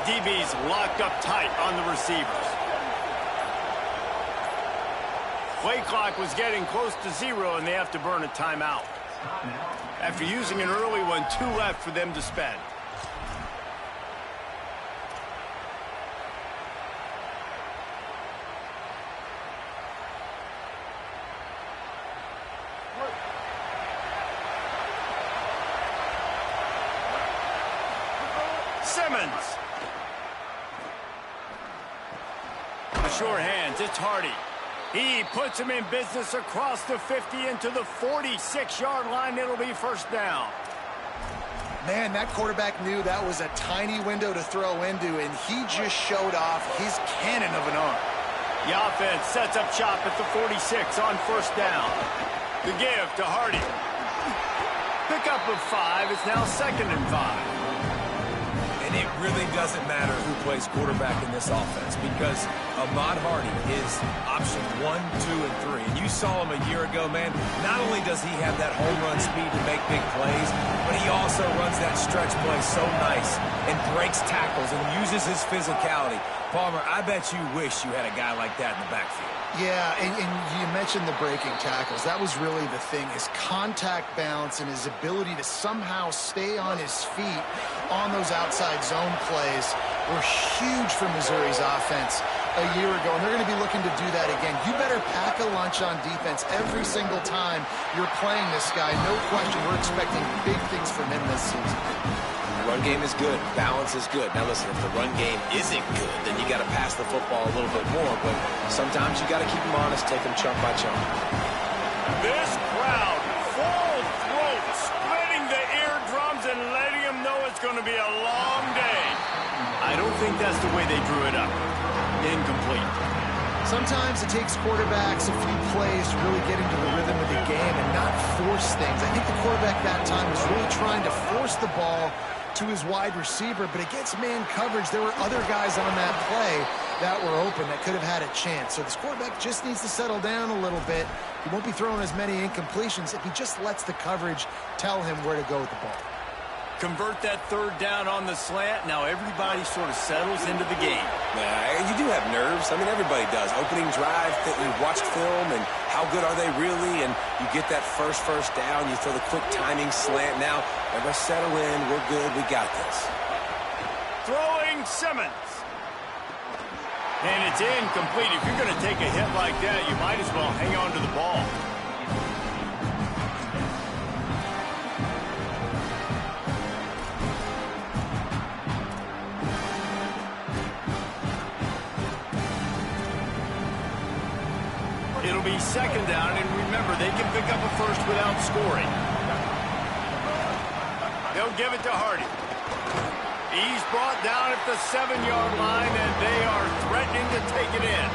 DB's locked up tight on the receivers. Play clock was getting close to 0, and they have to burn a timeout. After using an early one, 2 left for them to spend. Simmons. The sure hands, it's Hardy. He puts him in business across the 50 into the 46-yard line. It'll be first down. Man, that quarterback knew that was a tiny window to throw into, and he just showed off his cannon of an arm. The offense sets up shop at the 46 on first down. The give to Hardy. Pickup of 5. It's now 2nd and 5. And it really doesn't matter who plays quarterback in this offense because Ahmad Hardy is option 1, 2, and 3. And you saw him a year ago, man. Not only does he have that home run speed to make big plays, but he also runs that stretch play so nice and breaks tackles and uses his physicality. Palmer, I bet you wish you had a guy like that in the backfield. Yeah, and you mentioned the breaking tackles. That was really the thing. His contact bounce and his ability to somehow stay on his feet on those outside zone plays were huge for Missouri's offense a year ago, and they're going to be looking to do that again. You better pack a lunch on defense every single time you're playing this guy. No question, we're expecting big things from him this season. Run game is good. Balance is good. Now listen, if the run game isn't good, then you got to pass the football a little bit more. But sometimes you got to keep them honest, take them chunk by chunk. This crowd, full throat, splitting the eardrums and letting them know it's going to be a long day. I don't think that's the way they drew it up. Incomplete. Sometimes it takes quarterbacks a few plays to really get into the rhythm of the game and not force things. I think the quarterback that time was really trying to force the ball to his wide receiver, but against man coverage, there were other guys on that play that were open that could have had a chance. So this quarterback just needs to settle down a little bit. He won't be throwing as many incompletions if he just lets the coverage tell him where to go with the ball. Convert that 3rd down on the slant. Now everybody sort of settles into the game. You do have nerves. I mean, everybody does. Opening drive, you watched film, and how good are they really? And you get that first down. You throw the quick timing slant. Now, everybody settle in. We're good. We got this. Throwing Simmons. And it's incomplete. If you're going to take a hit like that, you might as well hang on to the ball. It'll be 2nd down, and remember, they can pick up a first without scoring. They'll give it to Hardy. He's brought down at the 7-yard line, and they are threatening to take it in.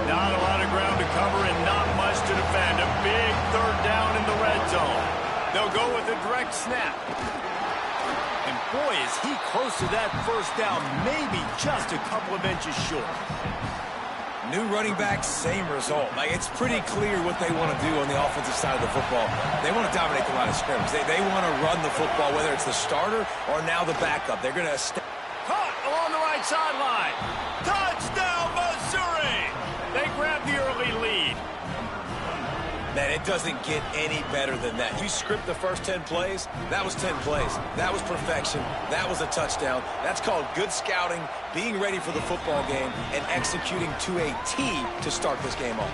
Not a lot of ground to cover and not much to defend. A big 3rd down in the red zone. They'll go with a direct snap. And boy, is he close to that first down, maybe just a couple of inches short. New running back, same result. It's pretty clear what they want to do on the offensive side of the football. They want to dominate the line of scrimmage. They want to run the football, whether it's the starter or now the backup. They're going to caught along the right sideline. Touchdown, Missouri! They grab the early lead. Man, it doesn't get any better than that. You script the first 10 plays, that was 10 plays. That was perfection. That was a touchdown. That's called good scouting, being ready for the football game, and executing to a T to start this game off.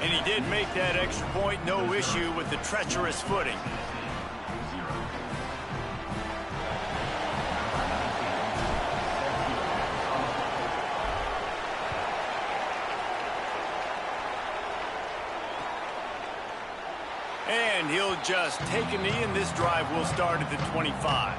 And he did make that extra point, no issue with the treacherous footing. And he'll just take a knee, and this drive will start at the 25.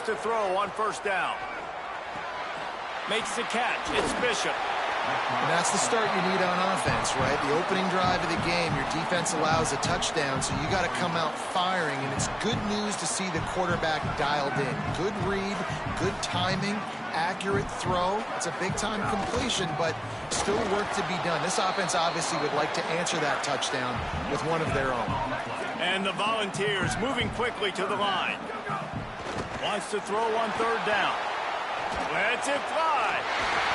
To throw on first down. Makes the catch. It's Bishop. And that's the start you need on offense, right? The opening drive of the game, your defense allows a touchdown, so you got to come out firing, and it's good news to see the quarterback dialed in. Good read, good timing, accurate throw. It's a big-time completion, but still work to be done. This offense obviously would like to answer that touchdown with one of their own. And the Volunteers moving quickly to the line. Wants to throw on third down. Lets it fly.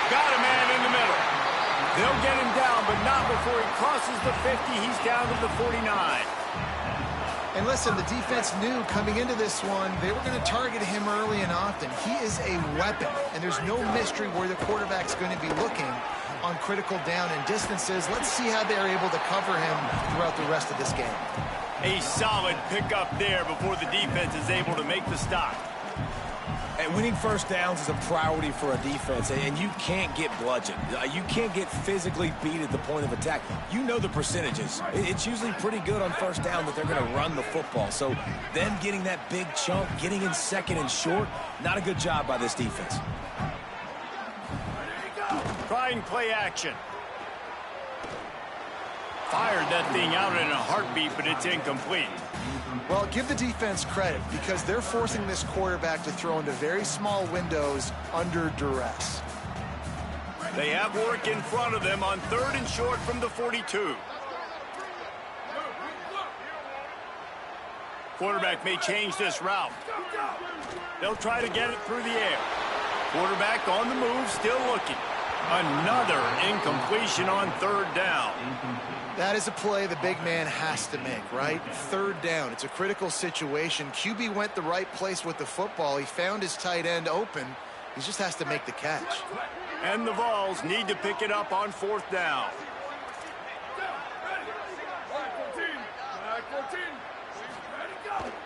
Got a man in the middle. They'll get him down, but not before he crosses the 50. He's down to the 49. And listen, the defense knew coming into this one, they were going to target him early and often. He is a weapon, and there's no mystery where the quarterback's going to be looking on critical down and distances. Let's see how they're able to cover him throughout the rest of this game. A solid pickup there before the defense is able to make the stop. And winning first downs is a priority for a defense, and you can't get bludgeoned. You can't get physically beat at the point of attack. You know the percentages. It's usually pretty good on first down that they're going to run the football. So them getting that big chunk, getting in second and short, not a good job by this defense. Trying play action. Fired that thing out in a heartbeat, but it's incomplete. Well, give the defense credit because they're forcing this quarterback to throw into very small windows under duress. They have work in front of them on third and short from the 42. Quarterback may change this route. They'll try to get it through the air. Quarterback on the move, still looking. Another incompletion on third down. That is a play the big man has to make, right? Third down. It's a critical situation. QB went the right place with the football. He found his tight end open. He just has to make the catch. And the Vols need to pick it up on fourth down.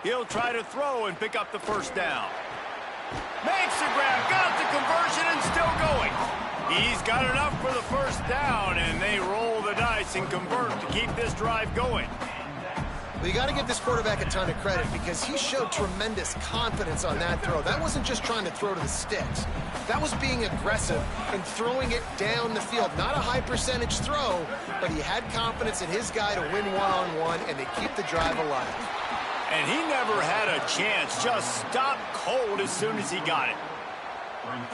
He'll try to throw and pick up the first down. Makes the grab, got the conversion, and still going. He's got enough for the first down, and they roll the dice and convert to keep this drive going. Well, you got to give this quarterback a ton of credit because he showed tremendous confidence on that throw. That wasn't just trying to throw to the sticks. That was being aggressive and throwing it down the field. Not a high percentage throw, but he had confidence in his guy to win one-on-one, and they keep the drive alive. And he never had a chance. Just stopped cold as soon as he got it.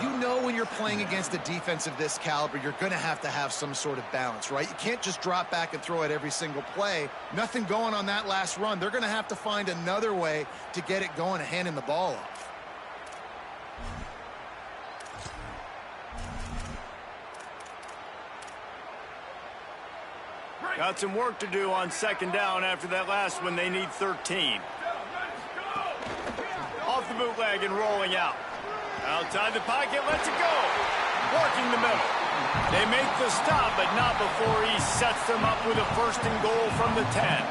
You know when you're playing against a defense of this caliber, you're going to have some sort of balance, right? You can't just drop back and throw it every single play. Nothing going on that last run. They're going to have to find another way to get it going and handing the ball off. Got some work to do on second down after that last one. They need 13. Off the bootleg and rolling out. Outside the pocket, lets it go. Working the middle. They make the stop, but not before he sets them up with a first and goal from the 10.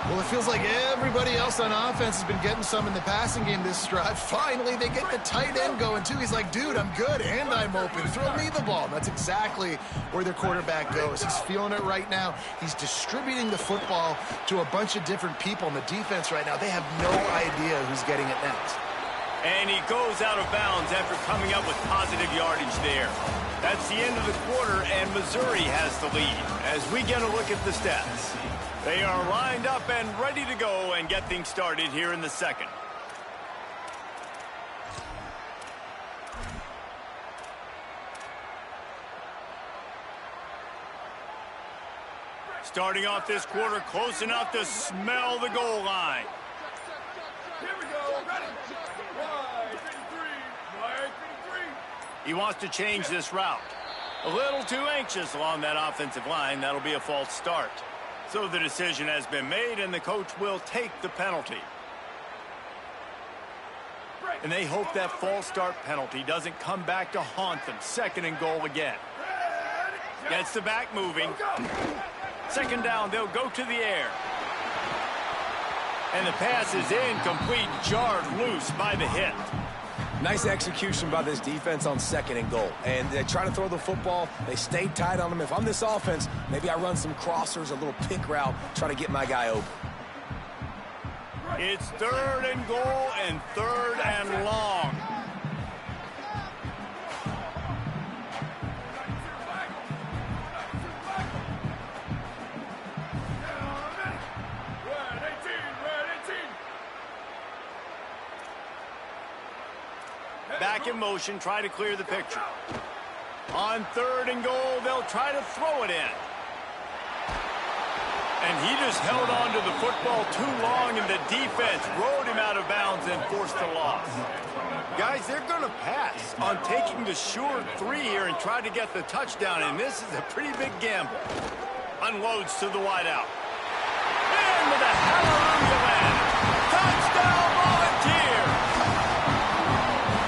Well, it feels like everybody else on offense has been getting some in the passing game this drive. Finally, they get the tight end going, too. He's like, dude, I'm good, and I'm open. Throw me the ball. That's exactly where their quarterback goes. He's feeling it right now. He's distributing the football to a bunch of different people in the defense right now. They have no idea who's getting it next. And he goes out of bounds after coming up with positive yardage there. That's the end of the quarter, and Missouri has the lead. As we get a look at the stats, they are lined up and ready to go and get things started here in the second. Starting off this quarter close enough to smell the goal line. Here we go. Ready. He wants to change this route. A little too anxious along that offensive line. That'll be a false start. So the decision has been made, and the coach will take the penalty. And they hope that false start penalty doesn't come back to haunt them. Second and goal again. Gets the back moving. Second down, they'll go to the air. And the pass is incomplete, jarred loose by the hit. Nice execution by this defense on second and goal. And they try to throw the football. They stay tight on them. If I'm this offense, maybe I run some crossers, a little pick route, try to get my guy open. It's third and goal and third and long. Back in motion, try to clear the picture. On 3rd and goal, they'll try to throw it in. And he just held on to the football too long, and the defense rode him out of bounds and forced the loss. Guys, they're going to pass on taking the sure 3 here and try to get the touchdown, and this is a pretty big gamble. Unloads to the wideout. And with a hallelujah land. Touchdown, Volunteers!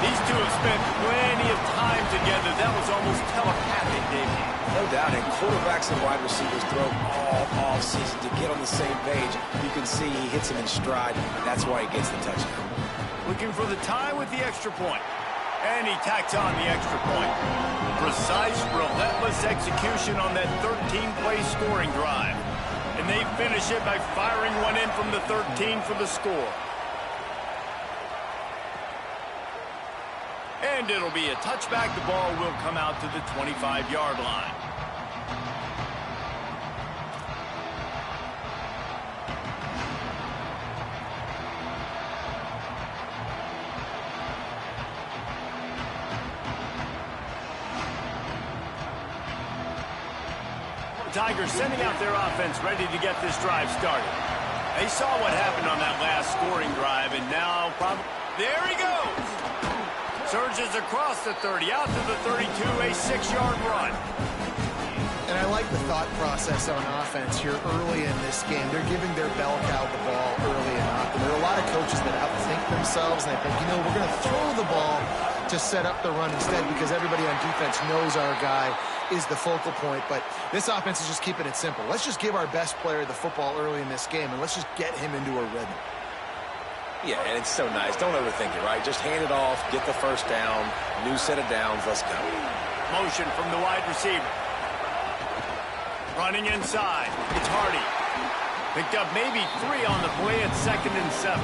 These two have spent plenty of time together. That was almost telepathic, David. No doubt, and quarterbacks and wide receivers throw all offseason to get on the same page. You can see he hits him in stride. That's why he gets the touchdown. Looking for the tie with the extra point. And he tacks on the extra point. Precise, relentless execution on that 13-play scoring drive. And they finish it by firing one in from the 13 for the score. And it'll be a touchback. The ball will come out to the 25-yard line. Tigers sending out their offense ready to get this drive started. They saw what happened on that last scoring drive, and now probably... There he goes! Surges across the 30, out to the 32, a 6-yard run. And I like the thought process on offense here early in this game. They're giving their bell cow the ball early and often. There are a lot of coaches that outthink themselves, and they think, you know, we're going to throw the ball to set up the run instead because everybody on defense knows our guy is the focal point. But this offense is just keeping it simple. Let's just give our best player the football early in this game, and let's just get him into a rhythm. Yeah, and it's so nice. Don't overthink it, right? Just hand it off, get the first down, new set of downs, let's go. Motion from the wide receiver. Running inside. It's Hardy. Picked up maybe 3 on the play at 2nd and 7.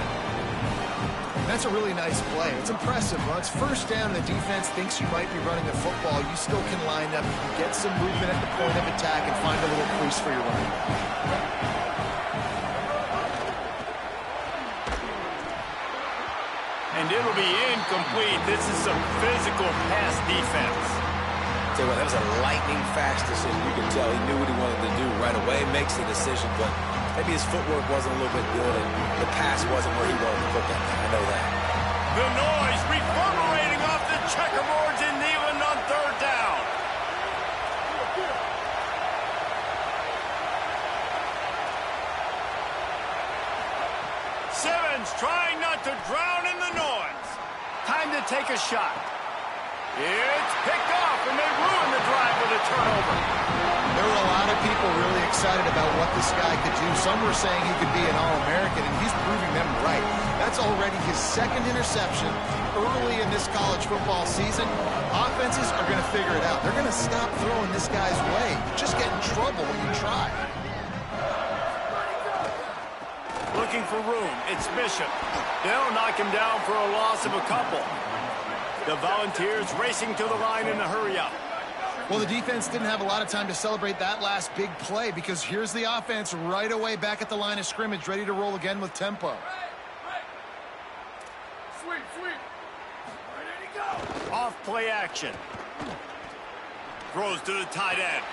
That's a really nice play. It's impressive. Well, it's first down, and the defense thinks you might be running the football. You still can line up, you can get some movement at the point of attack, and find a little crease for your running back. And it'll be incomplete. This is some physical pass defense. Tell you what, that was a lightning-fast decision. You can tell he knew what he wanted to do right away, makes the decision, but maybe his footwork wasn't a little bit good, and the pass wasn't where he wanted to put that thing. I know that. The noise reverberating off the checkerboards in Neyland on 3rd down. Simmons trying not to drown in the noise. Time to take a shot. It's picked off, and they ruin the drive with a turnover. There were a lot of people really excited about what this guy could do. Some were saying he could be an All-American, and he's proving them right. That's already his 2nd interception early in this college football season. Offenses are going to figure it out. They're going to stop throwing this guy's way. You just get in trouble when you try. Looking for room. It's Bishop. They'll knock him down for a loss of a couple. The Volunteers racing to the line in a hurry-up. Well, the defense didn't have a lot of time to celebrate that last big play because here's the offense right away back at the line of scrimmage, ready to roll again with tempo. Sweep. Ready to go. Off play action. Throws to the tight end.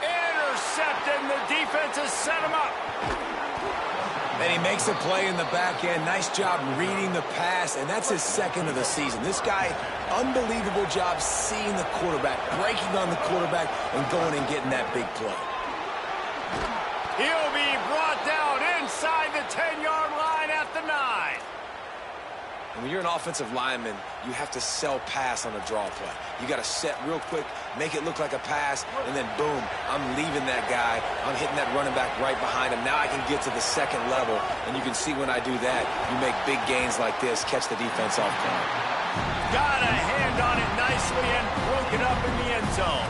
Intercepted, and the defense has set him up. And he makes a play in the back end. Nice job reading the pass, and that's his 2nd of the season. This guy, unbelievable job seeing the quarterback, breaking on the quarterback, and going and getting that big play. He'll be brought down inside the 10-yard line at the 9. And when you're an offensive lineman, you have to sell pass on a draw play. You got to set real quick, make it look like a pass, and then boom, I'm leaving that guy. I'm hitting that running back right behind him. Now I can get to the 2nd level, and you can see when I do that, you make big gains like this, catch the defense off guard. Got a hand on it nicely and broke it up in the end zone.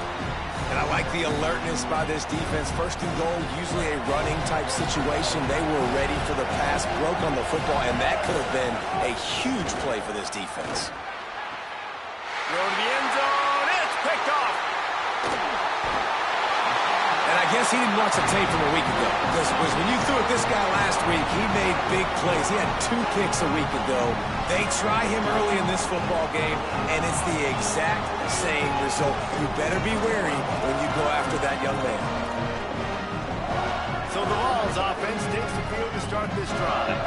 And I like the alertness by this defense. 1st and goal, usually a running type situation. They were ready for the pass, broke on the football, and that could have been a huge play for this defense. Throw to the end zone. It's picked off. And I guess he didn't watch the tape from a week ago. Because when you threw at this guy last week, he made big plays. He had 2 picks a week ago. They try him early in this football game, and it's the exact same result. You better be wary when you go after that young man. So the Vols offense takes the field to start this drive.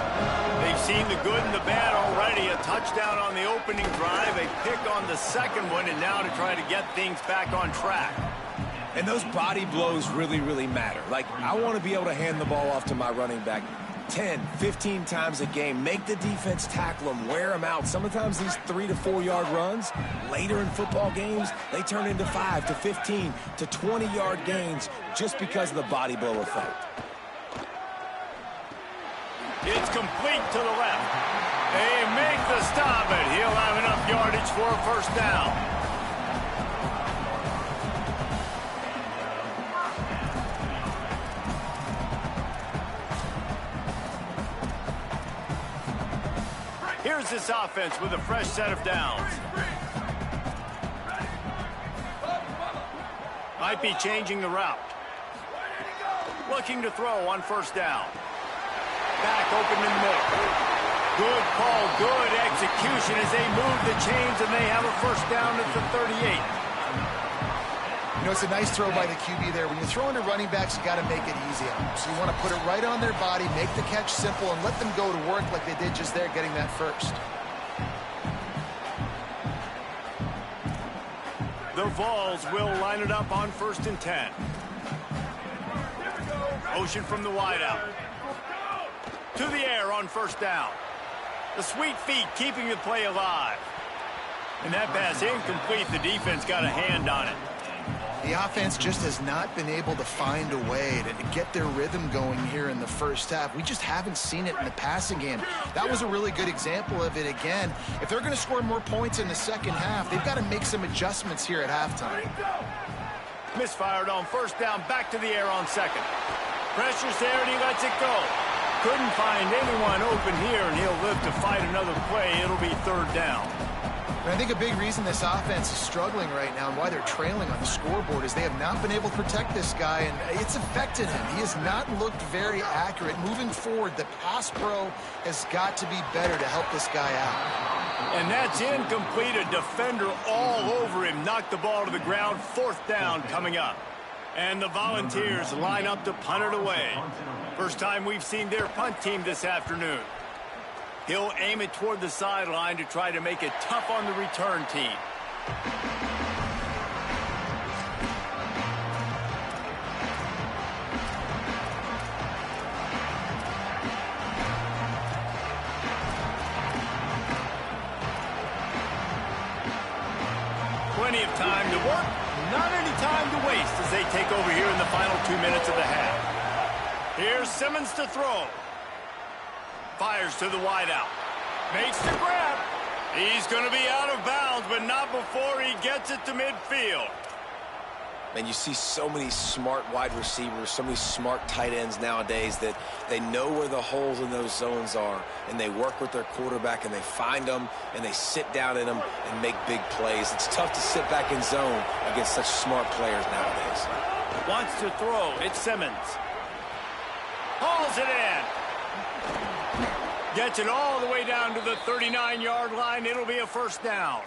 They've seen the good and the bad already. A touchdown on the opening drive, a pick on the second one, and now to try to get things back on track. And those body blows really, really matter. Like, I want to be able to hand the ball off to my running back 10, 15 times a game. Make the defense tackle them, wear them out. Sometimes these 3 to 4 yard runs, later in football games, they turn into 5 to 15 to 20 yard gains just because of the body blow effect. It's complete to the left. They make the stop, and he'll have enough yardage for a first down. Here's this offense with a fresh set of downs. Might be changing the route. Looking to throw on first down. Back open in the middle. Good call, good execution as they move the chains, and they have a first down at the 38. You know, it's a nice throw by the QB there. When you're throwing to running backs, you got to make it easy on them. So you want to put it right on their body, make the catch simple, and let them go to work like they did just there, getting that first. The Vols will line it up on 1st and 10. Motion from the wideout. To the air on first down. The sweet feet keeping the play alive. And that pass incomplete. The defense got a hand on it. The offense just has not been able to find a way to get their rhythm going here in the first half. We just haven't seen it in the passing game. That was a really good example of it again. If they're going to score more points in the second half, they've got to make some adjustments here at halftime. Misfired on first down, back to the air on second. Pressure's there, and he lets it go. Couldn't find anyone open here, and he'll live to fight another play. It'll be 3rd down. And I think a big reason this offense is struggling right now and why they're trailing on the scoreboard is they have not been able to protect this guy, and it's affected him. He has not looked very accurate. Moving forward, the pass pro has got to be better to help this guy out. And that's incomplete. A defender all over him. Knocked the ball to the ground. 4th down coming up. And the Volunteers line up to punt it away. First time we've seen their punt team this afternoon. He'll aim it toward the sideline to try to make it tough on the return team. Plenty of time to work, not any time to waste as they take over here in the final 2 minutes of the half. Here's Simmons to throw. Fires to the wideout. Makes the grab. He's going to be out of bounds, but not before he gets it to midfield. And you see so many smart wide receivers, so many smart tight ends nowadays that they know where the holes in those zones are, and they work with their quarterback, and they find them, and they sit down in them and make big plays. It's tough to sit back in zone against such smart players nowadays. Wants to throw. It's Simmons. Hauls it in. Gets it all the way down to the 39-yard line. It'll be a first down.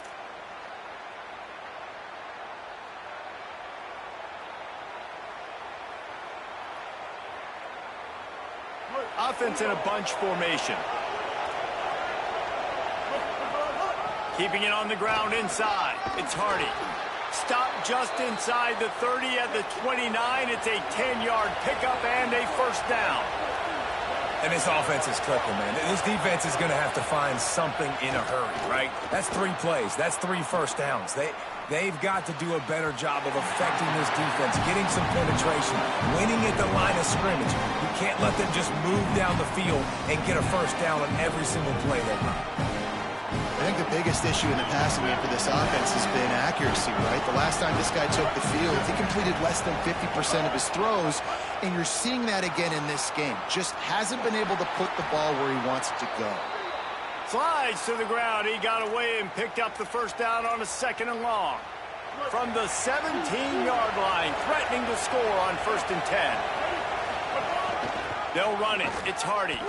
Offense in a bunch formation. Keeping it on the ground inside. It's Hardy. Stop just inside the 30 at the 29. It's a 10-yard pickup and a first down. And this offense is clicking, man. This defense is going to have to find something in a hurry, right? That's 3 plays. That's 3 first downs. They've got to do a better job of affecting this defense, getting some penetration, winning at the line of scrimmage. You can't let them just move down the field and get a first down on every single play they run. I think the biggest issue in the passing game for this offense has been accuracy, right? The last time this guy took the field, he completed less than 50% of his throws, and you're seeing that again in this game. Just hasn't been able to put the ball where he wants it to go. Slides to the ground. He got away and picked up the first down on a 2nd and long. from the 17-yard line, threatening to score on 1st and 10. They'll run it. It's Hardy.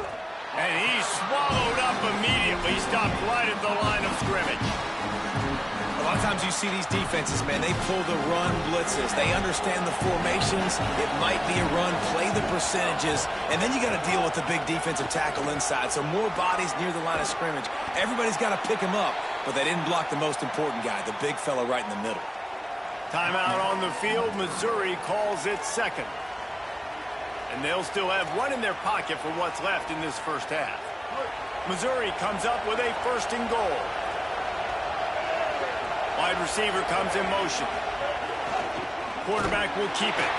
And he's swallowed up immediately. Stopped right at the line of scrimmage. A lot of times you see these defenses, man, they pull the run blitzes. They understand the formations. It might be a run, play the percentages, and then you got to deal with the big defensive tackle inside. So more bodies near the line of scrimmage. Everybody's got to pick him up, but they didn't block the most important guy, the big fella right in the middle. Timeout on the field. Missouri calls it second. And they'll still have one in their pocket for what's left in this first half. Missouri comes up with a 1st and goal. Wide receiver comes in motion. Quarterback will keep it.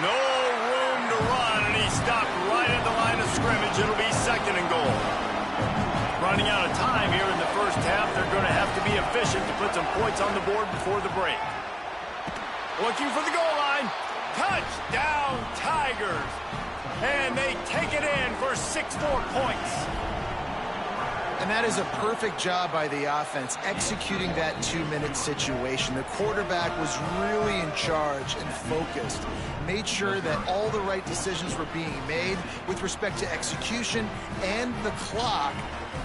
No room to run, and he stopped right at the line of scrimmage. It'll be 2nd and goal. Running out of time here in the first half. They're going to have to be efficient to put some points on the board before the break. Looking for the goal line. Touchdown, Tigers. And they take it in for 6 more points. And that is a perfect job by the offense, executing that 2-minute situation. The quarterback was really in charge and focused. Made sure that all the right decisions were being made with respect to execution and the clock.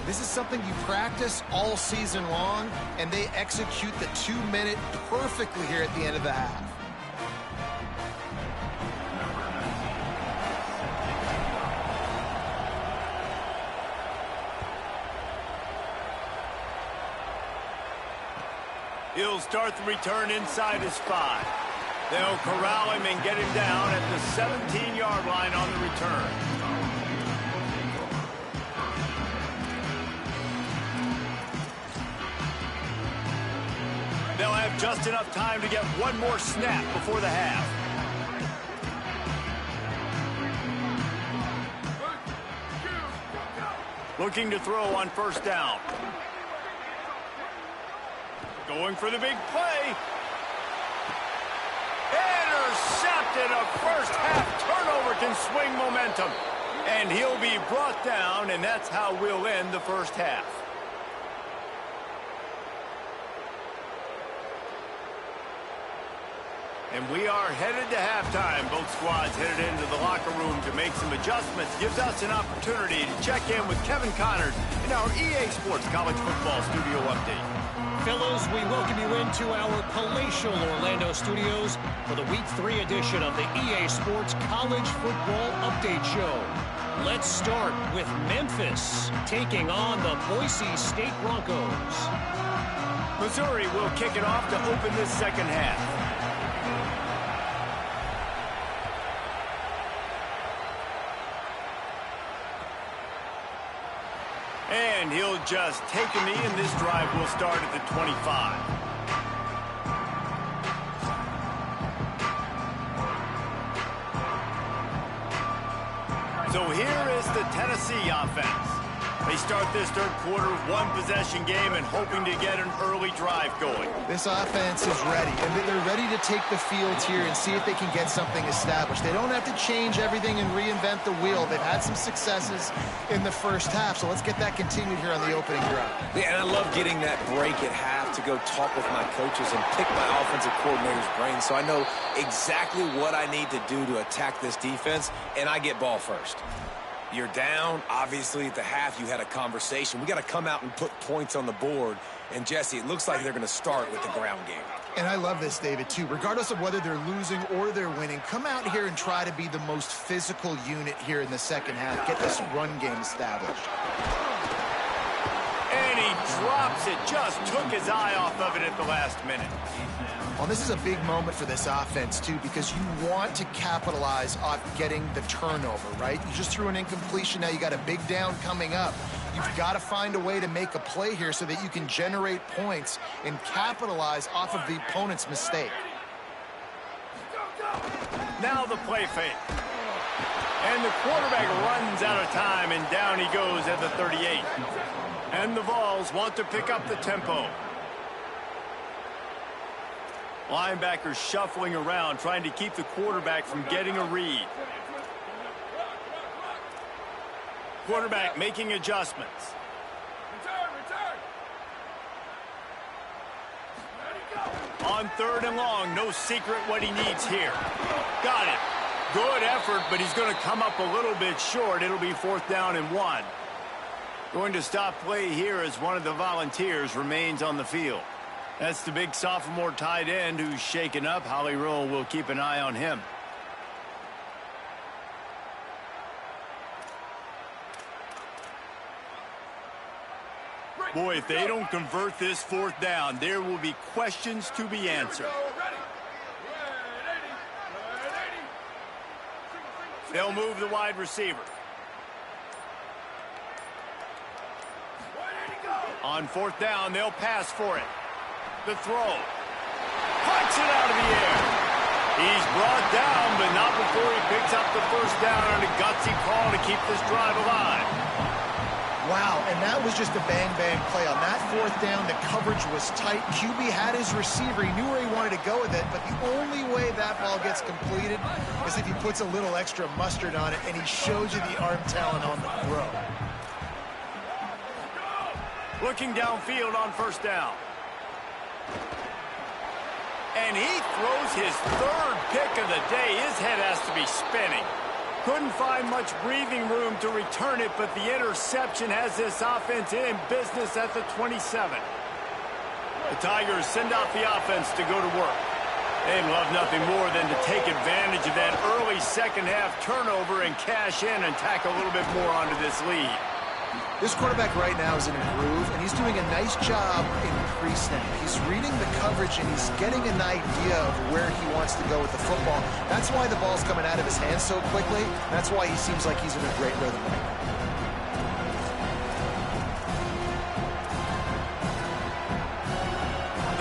This is something you practice all season long, and they execute the 2-minute perfectly here at the end of the half. He'll start the return inside his 5. They'll corral him and get him down at the 17-yard line on the return. They'll have just enough time to get one more snap before the half. Looking to throw on 1st down. Going for the big play. Intercepted. A first-half turnover can swing momentum. And he'll be brought down, and that's how we'll end the first half. And we are headed to halftime. Both squads headed into the locker room to make some adjustments. Gives us an opportunity to check in with Kevin Connors in our EA Sports College Football Studio Update. Fellows, we welcome you into our palatial Orlando studios for the Week 3 edition of the EA Sports College Football Update Show. Let's start with Memphis taking on the Boise State Broncos. Missouri will kick it off to open this second half. And he'll just take a knee, and this drive will start at the 25. So here is the Tennessee offense. They start this third quarter, one-possession game and hoping to get an early drive going. This offense is ready, and they're ready to take the field here and see if they can get something established. They don't have to change everything and reinvent the wheel. They've had some successes in the first half, so let's get that continued here on the opening drive. Yeah, and I love getting that break at half to go talk with my coaches and pick my offensive coordinator's brain so I know exactly what I need to do to attack this defense, and I get ball first. You're down. Obviously, at the half, you had a conversation. We got to come out and put points on the board. And, Jesse, it looks like they're going to start with the ground game. And I love this, David, too. Regardless of whether they're losing or they're winning, come out here and try to be the most physical unit here in the second half. Get this run game established. And he drops it. Just took his eye off of it at the last minute. Well, this is a big moment for this offense, too, because you want to capitalize on getting the turnover, right? You just threw an incompletion. Now you got a big down coming up. You've got to find a way to make a play here so that you can generate points and capitalize off of the opponent's mistake. Now the play fake. And the quarterback runs out of time, and down he goes at the 38. And the Vols want to pick up the tempo. Linebackers shuffling around, trying to keep the quarterback from getting a read. Quarterback making adjustments. On on 3rd and long. No secret what he needs here. Got it. Good effort, but he's going to come up a little bit short. It'll be 4th down and 1. Going to stop play here as one of the Volunteers remains on the field. That's the big sophomore tight end who's shaken up. Holly Rowe will keep an eye on him. Boy, if they don't convert this 4th down, there will be questions to be answered. They'll move the wide receiver. On 4th down, they'll pass for it. The throw. Punch it out of the air. He's brought down, but not before he picks up the 1st down on a gutsy call to keep this drive alive. Wow, and that was just a bang-bang play. On that 4th down, the coverage was tight. QB had his receiver. He knew where he wanted to go with it, but the only way that ball gets completed is if he puts a little extra mustard on it, and he shows you the arm talent on the throw. Looking downfield on 1st down. And he throws his 3rd pick of the day. His head has to be spinning. Couldn't find much breathing room to return it, but the interception has this offense in business at the 27. The Tigers send out the offense to go to work. They'd love nothing more than to take advantage of that early second-half turnover and cash in and tack a little bit more onto this lead. This quarterback right now is in a groove, and he's doing a nice job in pre-snap. He's reading the coverage, and he's getting an idea of where he wants to go with the football. That's why the ball's coming out of his hands so quickly. That's why he seems like he's in a great rhythm right now.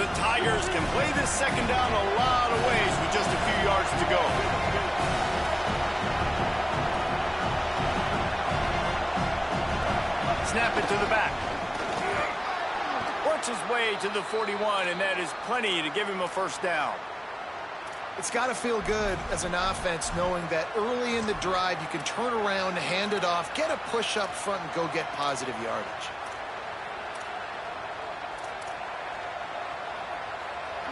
The Tigers can play this 2nd down a lot of ways with just a few yards to go. Snap it to the back. Works his way to the 41, and that is plenty to give him a 1st down. It's got to feel good as an offense knowing that early in the drive you can turn around, hand it off, get a push up front, and go get positive yardage.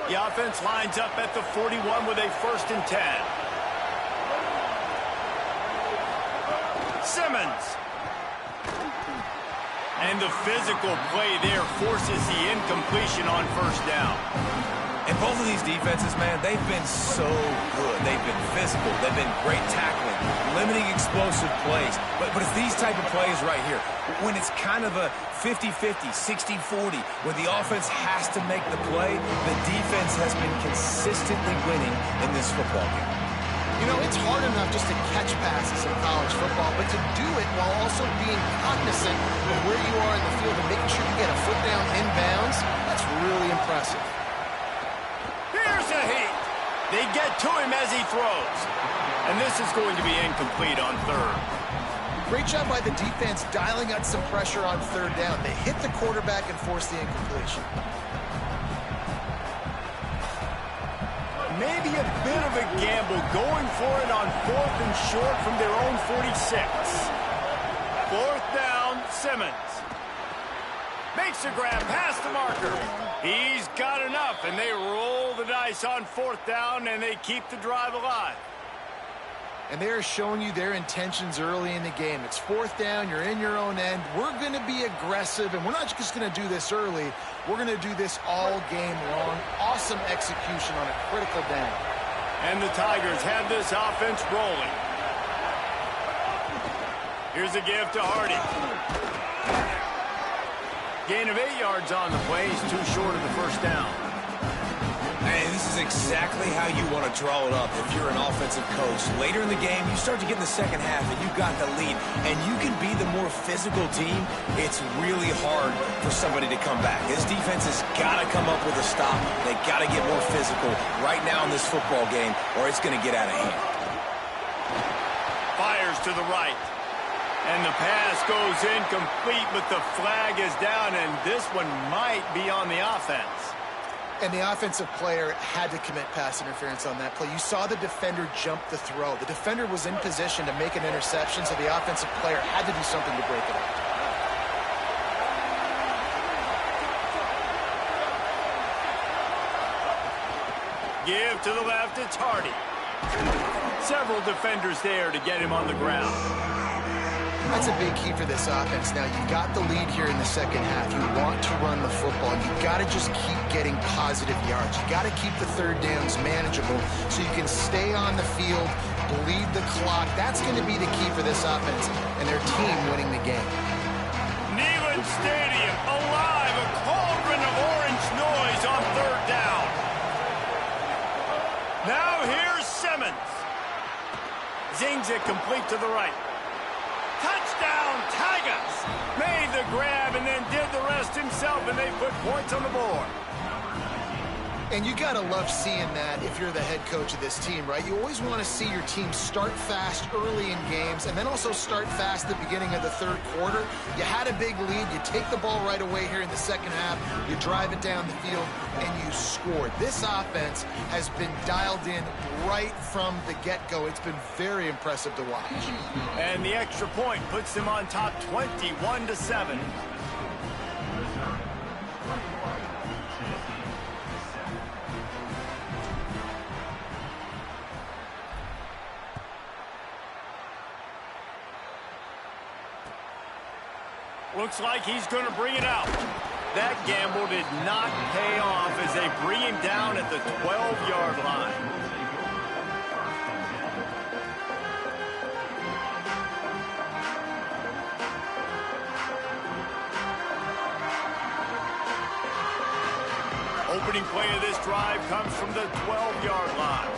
The offense lines up at the 41 with a 1st and 10. Simmons. And the physical play there forces the incompletion on 1st down. And both of these defenses, man, they've been so good. They've been physical. They've been great tackling, limiting explosive plays. But it's these type of plays right here, when it's kind of a 50-50, 60-40, when the offense has to make the play, the defense has been consistently winning in this football game. You know, it's hard enough just to catch passes in college football, but to do it while also being cognizant of where you are in the field and making sure you get a foot down inbounds, that's really impressive. Here's a heat. They get to him as he throws. And this is going to be incomplete on 3rd. Great job by the defense dialing out some pressure on 3rd down. They hit the quarterback and forced the incompletion. Maybe a bit of a gamble going for it on 4th and short from their own 46. 4th down, Simmons. Makes a grab past the marker. He's got enough, and they roll the dice on 4th down, and they keep the drive alive. And they're showing you their intentions early in the game. It's 4th down, you're in your own end. We're going to be aggressive, and we're not just going to do this early. We're going to do this all game long. Awesome execution on a critical down. And the Tigers have this offense rolling. Here's a give to Hardy. Gain of 8 yards on the play. He's too short of the 1st down. And this is exactly how you want to draw it up if you're an offensive coach. Later in the game, you start to get in the second half, and you've got the lead, and you can be the more physical team. It's really hard for somebody to come back. This defense has got to come up with a stop. They got to get more physical right now in this football game, or it's going to get out of hand. Fires to the right. And the pass goes incomplete, but the flag is down, and this one might be on the offense. And the offensive player had to commit pass interference on that play. You saw the defender jump the throw. The defender was in position to make an interception, so the offensive player had to do something to break it up. Give to the left, it's Hardy. Several defenders there to get him on the ground. That's a big key for this offense. Now, you've got the lead here in the second half. You want to run the football. You've got to just keep getting positive yards. You've got to keep the third downs manageable so you can stay on the field, bleed the clock. That's going to be the key for this offense and their team winning the game. Neyland Stadium alive, a cauldron of orange noise on third down. Now here's Simmons. Zings it complete to the right. Touchdown, Tigers! Made the grab and then did the rest himself, and they put points on the board. And you got to love seeing that if you're the head coach of this team, right? You always want to see your team start fast early in games and then also start fast at the beginning of the third quarter. You had a big lead. You take the ball right away here in the second half. You drive it down the field, and you scored. This offense has been dialed in right from the get-go. It's been very impressive to watch. And the extra point puts them on top 21-7. Looks like he's going to bring it out. That gamble did not pay off as they bring him down at the 12-yard line. Opening play of this drive comes from the 12-yard line.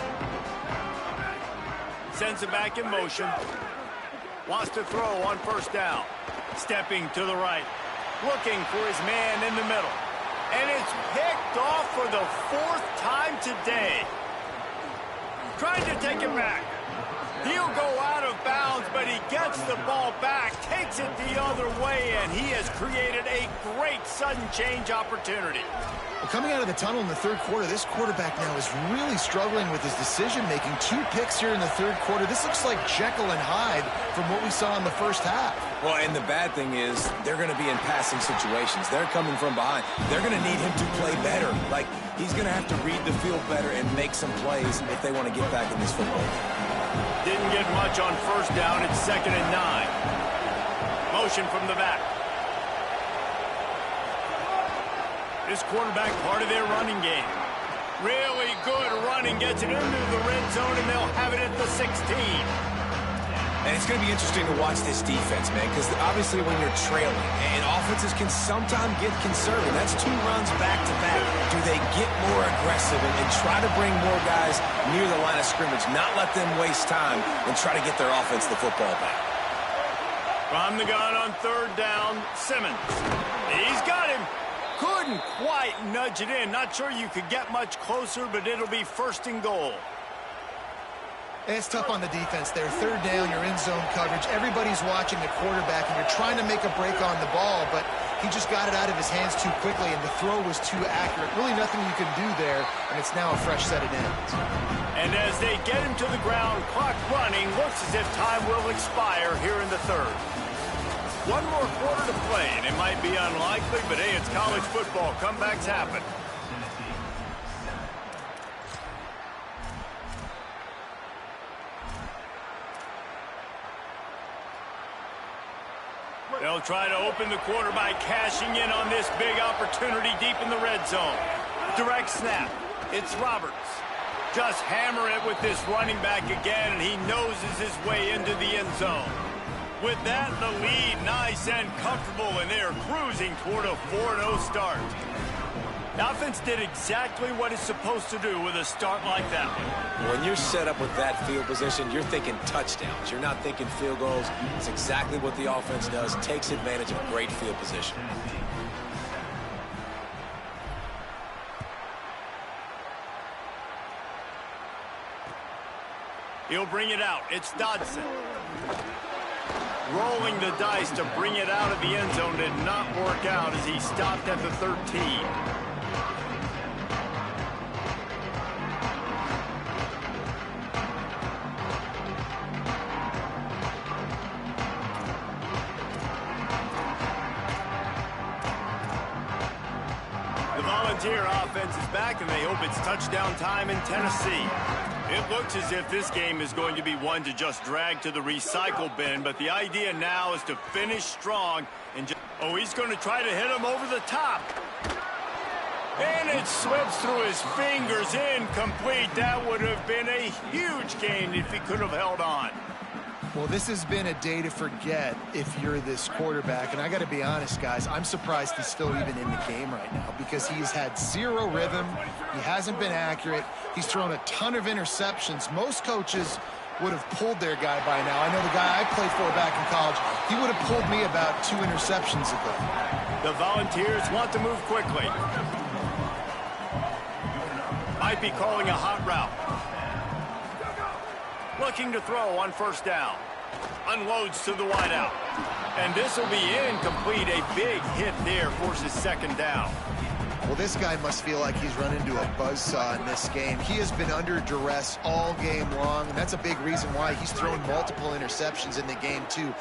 Sends it back in motion. Wants to throw on first down. Stepping to the right. Looking for his man in the middle. And it's picked off for the fourth time today. Trying to take it back. He'll go out of bounds, but he gets the ball back, takes it the other way, and he has created a great sudden change opportunity. Well, coming out of the tunnel in the third quarter, this quarterback now is really struggling with his decision-making. 2 picks here in the third quarter. This looks like Jekyll and Hyde from what we saw in the first half. Well, and the bad thing is they're going to be in passing situations. They're coming from behind. They're going to need him to play better. Like, he's going to have to read the field better and make some plays if they want to get back in this football game. Didn't get much on first down. It's 2nd and 9. Motion from the back. This quarterback part of their running game. Really good running. Gets it into the red zone, and they'll have it at the 16. And it's going to be interesting to watch this defense, man, because obviously when you're trailing, and offenses can sometimes get conservative. That's 2 runs back-to-back. Do they get more aggressive and try to bring more guys near the line of scrimmage, not let them waste time, and try to get their offense the football back? From the gun on third down, Simmons. He's got him. Couldn't quite nudge it in. Not sure you could get much closer, but it'll be 1st and goal. And it's tough on the defense there. Third down, you're in zone coverage. Everybody's watching the quarterback, and you're trying to make a break on the ball, but he just got it out of his hands too quickly, and the throw was too accurate. Really nothing you can do there, and it's now a fresh set of downs. And as they get him to the ground, clock running, looks as if time will expire here in the third. 1 more quarter to play, and it might be unlikely, but hey, it's college football. Comebacks happen. They'll try to open the quarter by cashing in on this big opportunity deep in the red zone. Direct snap. It's Roberts. Just hammer it with this running back again, and he noses his way into the end zone. With that, the lead nice and comfortable, and they're cruising toward a 4-0 start. The offense did exactly what it's supposed to do with a start like that one. When you're set up with that field position, you're thinking touchdowns. You're not thinking field goals. It's exactly what the offense does. Takes advantage of great field position. He'll bring it out. It's Dodson. Rolling the dice to bring it out of the end zone did not work out as he stopped at the 13. Volunteer offense is back, and they hope it's touchdown time in Tennessee. It looks as if this game is going to be one to just drag to the recycle bin, but the idea now is to finish strong. And oh, he's going to try to hit him over the top. And it slips through his fingers, incomplete. That would have been a huge gain if he could have held on. Well, this has been a day to forget if you're this quarterback. And I got to be honest, guys, I'm surprised he's still even in the game right now because he's had zero rhythm. He hasn't been accurate. He's thrown a ton of interceptions. Most coaches would have pulled their guy by now. I know the guy I played for back in college, he would have pulled me about 2 interceptions ago. The Volunteers want to move quickly. Might be calling a hot route. Looking to throw on first down. Unloads to the wideout. And this will be incomplete. A big hit there forces second down. Well, this guy must feel like he's run into a buzzsaw in this game. He has been under duress all game long, and that's a big reason why he's thrown multiple interceptions in the game, too.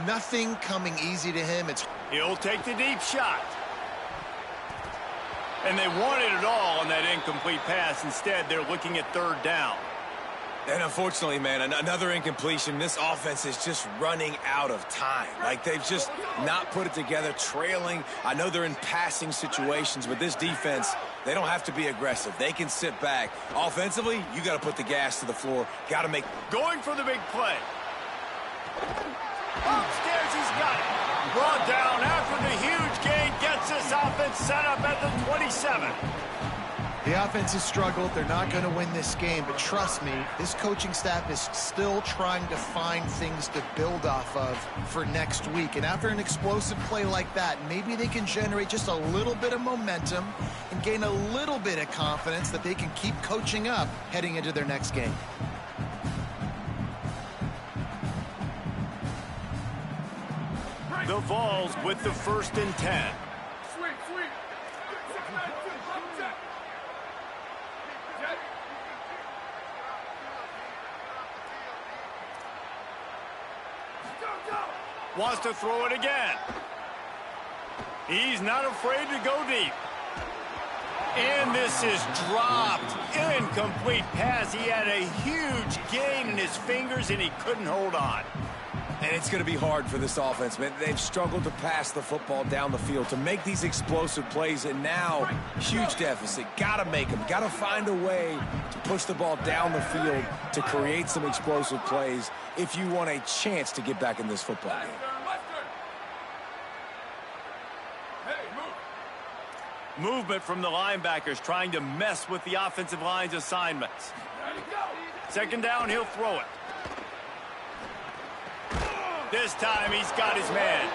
Nothing coming easy to him. He'll take the deep shot. And they wanted it all on that incomplete pass. Instead, they're looking at third down. And unfortunately, man, another incompletion. This offense is just running out of time. Like, they've just not put it together, trailing. I know they're in passing situations, but this defense, they don't have to be aggressive. They can sit back. Offensively, you got to put the gas to the floor. Got to make... Going for the big play. Upstairs, he's got it. Brought down after the huge gain. Gets this offense set up at the 27. The offense has struggled. They're not going to win this game, but trust me, this coaching staff is still trying to find things to build off of for next week. And after an explosive play like that, maybe they can generate just a little bit of momentum and gain a little bit of confidence that they can keep coaching up heading into their next game. The Vols with the 1st and 10. Wants to throw it again. He's not afraid to go deep. And this is dropped. Incomplete pass. He had a huge gain in his fingers, and he couldn't hold on. And it's going to be hard for this offense, man. They've struggled to pass the football down the field, to make these explosive plays, and now huge deficit. Got to make them. Got to find a way to push the ball down the field to create some explosive plays if you want a chance to get back in this football game. Movement from the linebackers trying to mess with the offensive line's assignments. Second down, he'll throw it. This time he's got his man,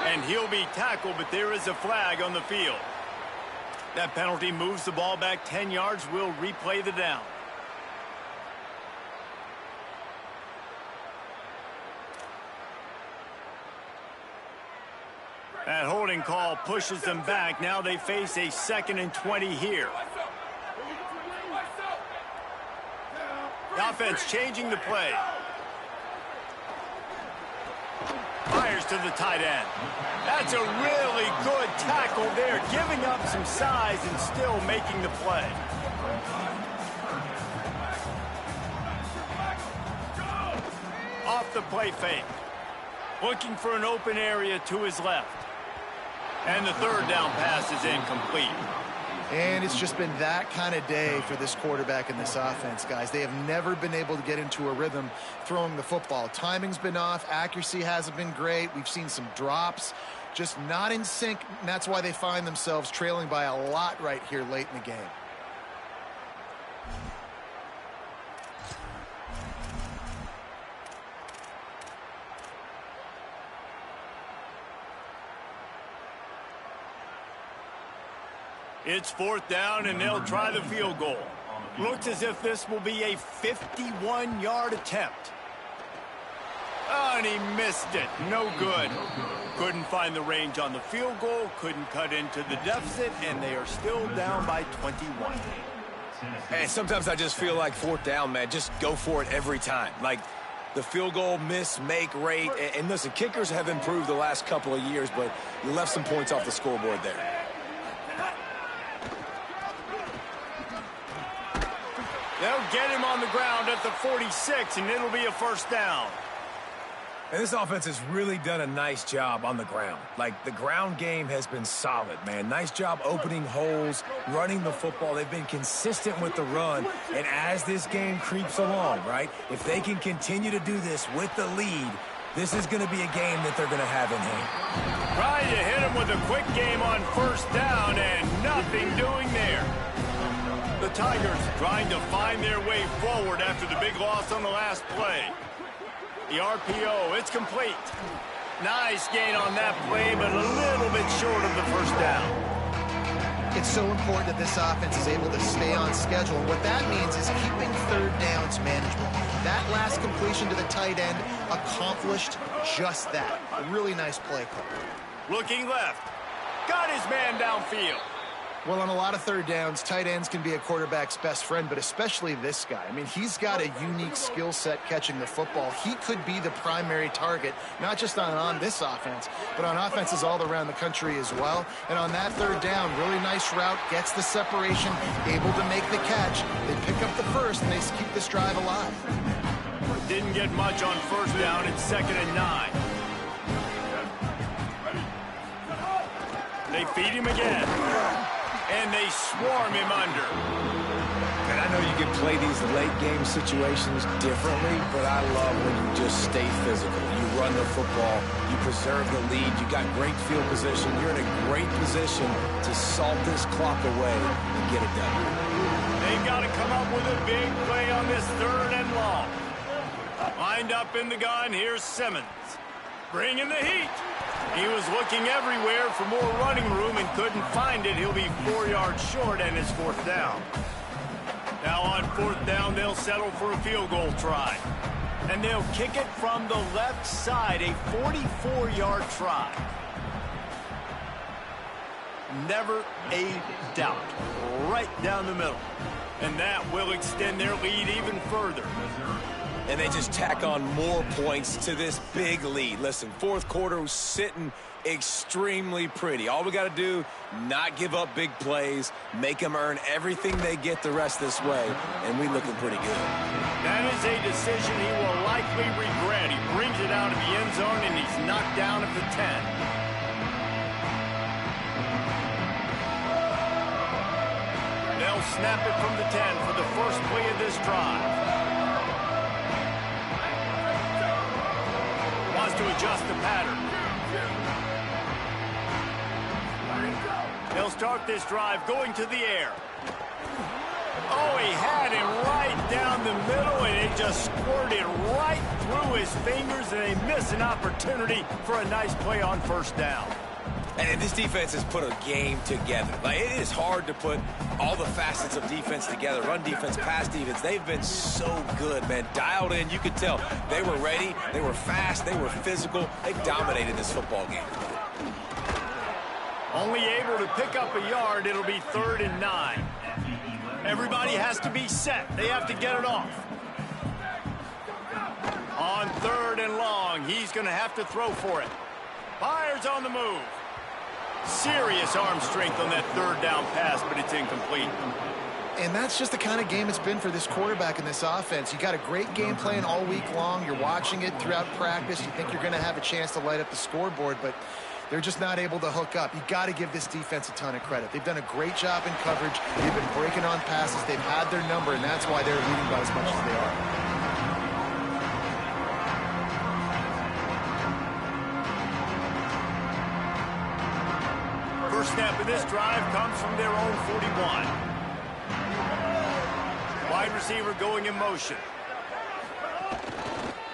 and he'll be tackled, but there is a flag on the field. That penalty moves the ball back 10 yards. We'll replay the down. That holding call pushes them back. Now they face a 2nd and 20 here. The offense changing the play. Fires to the tight end. That's a really good tackle there, giving up some size and still making the play. Off the play fake. Looking for an open area to his left. And the third down pass is incomplete. And it's just been that kind of day for this quarterback and this offense, guys. They have never been able to get into a rhythm throwing the football. Timing's been off. Accuracy hasn't been great. We've seen some drops, just not in sync. And that's why they find themselves trailing by a lot right here late in the game. It's 4th down, and they'll try the field goal. Looks as if this will be a 51-yard attempt. Oh, and he missed it. No good. Couldn't find the range on the field goal, couldn't cut into the deficit, and they are still down by 21. Hey, sometimes I just feel like 4th down, man, just go for it every time. Like, the field goal miss-make rate. And listen, kickers have improved the last couple of years, but you left some points off the scoreboard there. get him on the ground at the 46, and it'll be a first down. And this offense has really done a nice job on the ground. Like, the ground game has been solid, man. Nice job opening holes, running the football. They've been consistent with the run. And as this game creeps along, right, if they can continue to do this with the lead, this is going to be a game that they're going to have in hand. Trying to hit him with a quick game on first down, and nothing doing there. The Tigers trying to find their way forward after the big loss on the last play. The RPO, it's complete. Nice gain on that play, but a little bit short of the first down. It's so important that this offense is able to stay on schedule. And what that means is keeping third downs manageable. That last completion to the tight end accomplished just that. A really nice play call. Looking left. Got his man downfield. Well, on a lot of third downs, tight ends can be a quarterback's best friend, but especially this guy. I mean, he's got a unique skill set catching the football. He could be the primary target, not just on this offense, but on offenses all around the country as well. And on that third down, really nice route, gets the separation, able to make the catch. They pick up the first, and they keep this drive alive. Didn't get much on first down. It's 2nd and 9. They feed him again. And they swarm him under. And I know you can play these late-game situations differently, but I love when you just stay physical. You run the football, you preserve the lead, you got great field position, you're in a great position to salt this clock away and get it done. They've got to come up with a big play on this 3rd and long. Lined up in the gun, here's Simmons. Bringing the heat. He was looking everywhere for more running room and couldn't find it. He'll be 4 yards short, and it's 4th down. Now on 4th down, they'll settle for a field goal try. And they'll kick it from the left side, a 44-yard try. Never a doubt. Right down the middle. And that will extend their lead even further. And they just tack on more points to this big lead. Listen, 4th quarter was sitting extremely pretty. All we got to do, not give up big plays, make them earn everything they get the rest this way, and we looking pretty good. That is a decision he will likely regret. He brings it out of the end zone, and he's knocked down at the 10. They'll snap it from the 10 for the first play of this drive. Wants to adjust the pattern. They'll start this drive going to the air. Oh, he had him right down the middle, and it just squirted right through his fingers, and they miss an opportunity for a nice play on first down. And this defense has put a game together. Like, it is hard to put all the facets of defense together. Run defense, pass defense. They've been so good, man. Dialed in. You could tell they were ready. They were fast. They were physical. They dominated this football game. Only able to pick up a yard. It'll be 3rd and 9. Everybody has to be set. They have to get it off. On 3rd and long, he's going to have to throw for it. Fires on the move. Serious arm strength on that 3rd down pass, but it's incomplete. And that's just the kind of game it's been for this quarterback in this offense. You got a great game plan all week long. You're watching it throughout practice. You think you're going to have a chance to light up the scoreboard, but they're just not able to hook up. You got to give this defense a ton of credit. They've done a great job in coverage. They've been breaking on passes. They've had their number, and that's why they're leading by as much as they are. First snap of this drive comes from their own 41. Wide receiver going in motion.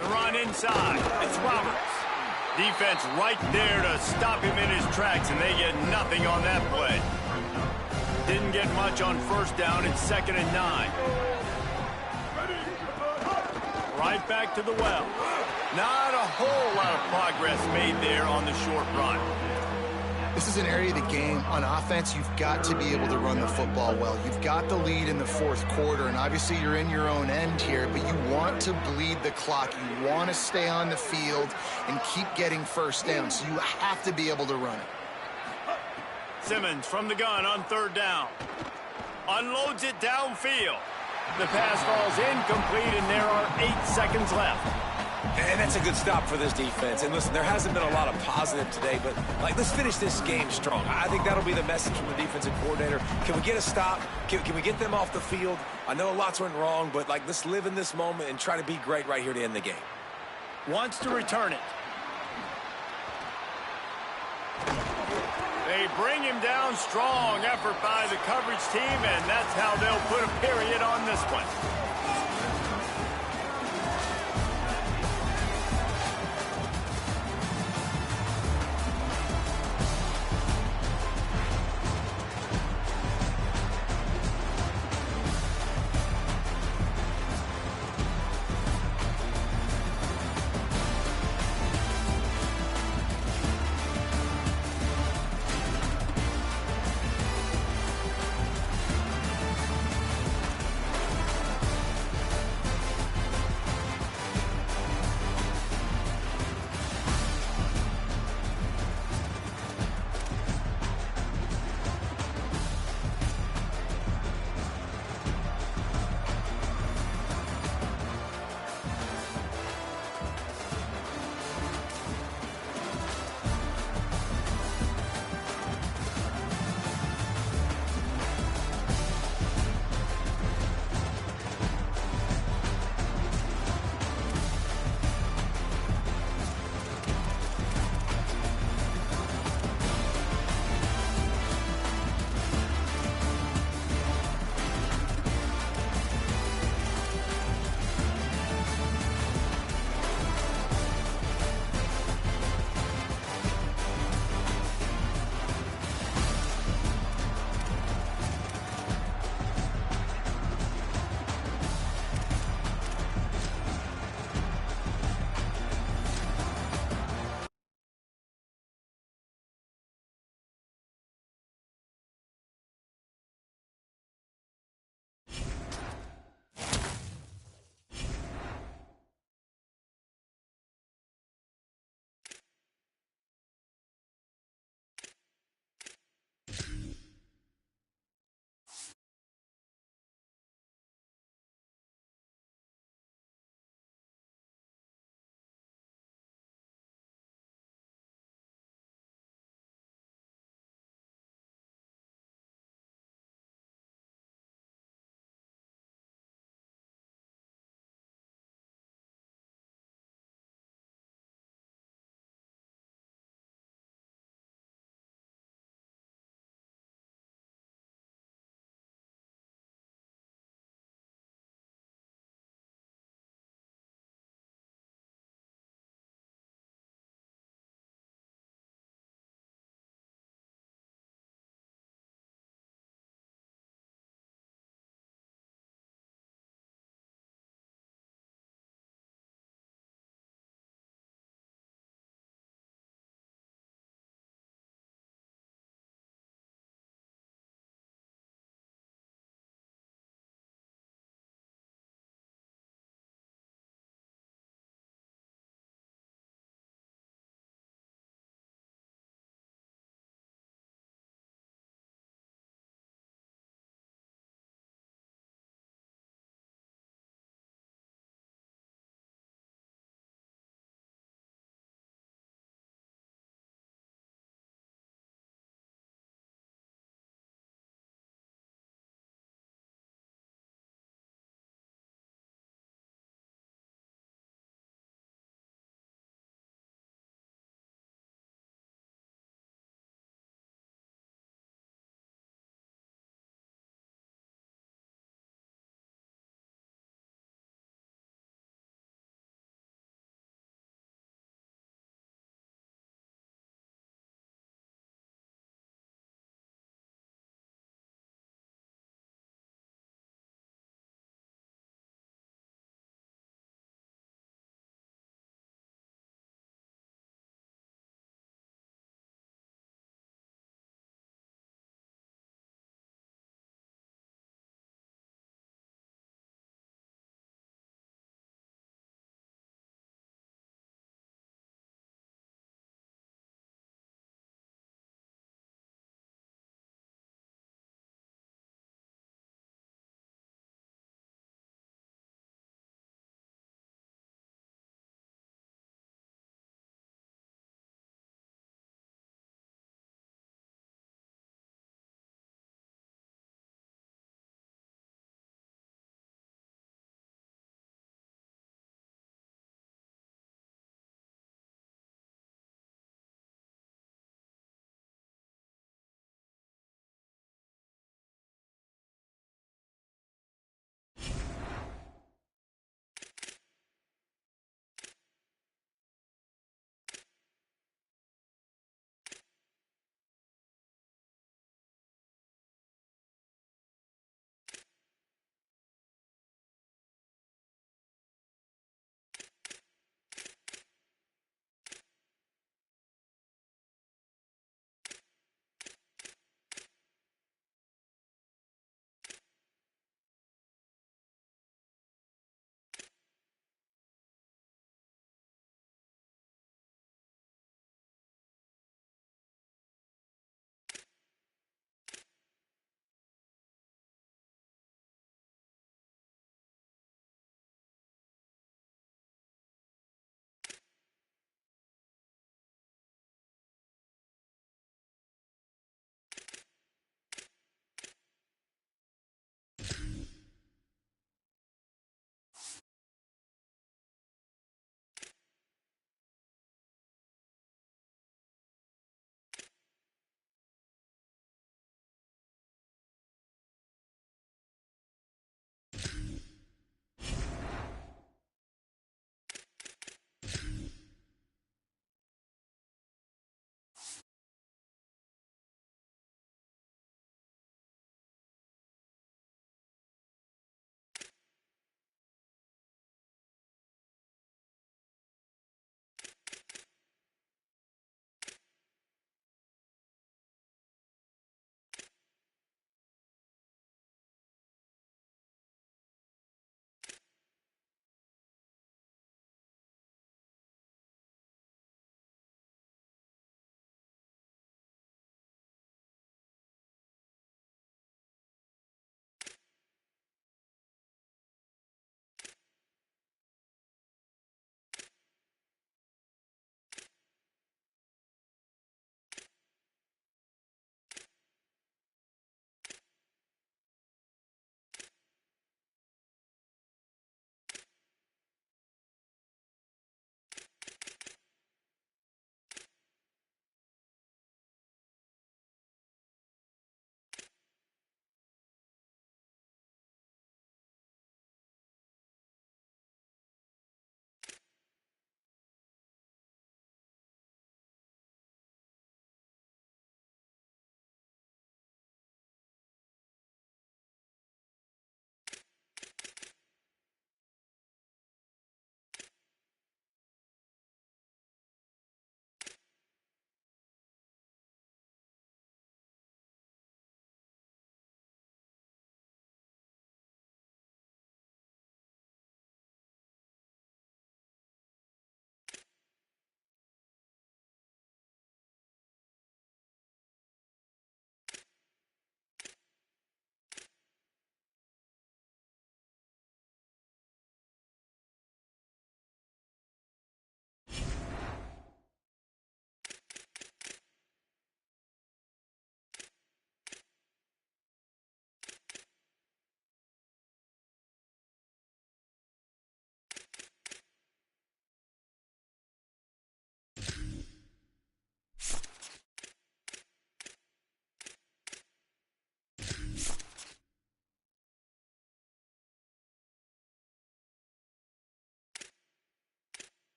The run inside. It's Roberts. Defense right there to stop him in his tracks, and they get nothing on that play. Didn't get much on first down. It's 2nd and 9. Right back to the well. Not a whole lot of progress made there on the short run. This is an area of the game on offense you've got to be able to run the football well. You've got the lead in the 4th quarter, and obviously you're in your own end here, but you want to bleed the clock. You want to stay on the field and keep getting first down, so you have to be able to run it. Simmons from the gun on 3rd down. Unloads it downfield. The pass falls incomplete, and there are 8 seconds left. And that's a good stop for this defense. And listen, there hasn't been a lot of positive today, but let's finish this game strong. I think that'll be the message from the defensive coordinator. Can we get a stop? Can we get them off the field? I know lots went wrong, but let's live in this moment and try to be great right here to end the game. Wants to return it. They bring him down. Strong effort by the coverage team, and that's how they'll put a period on this one.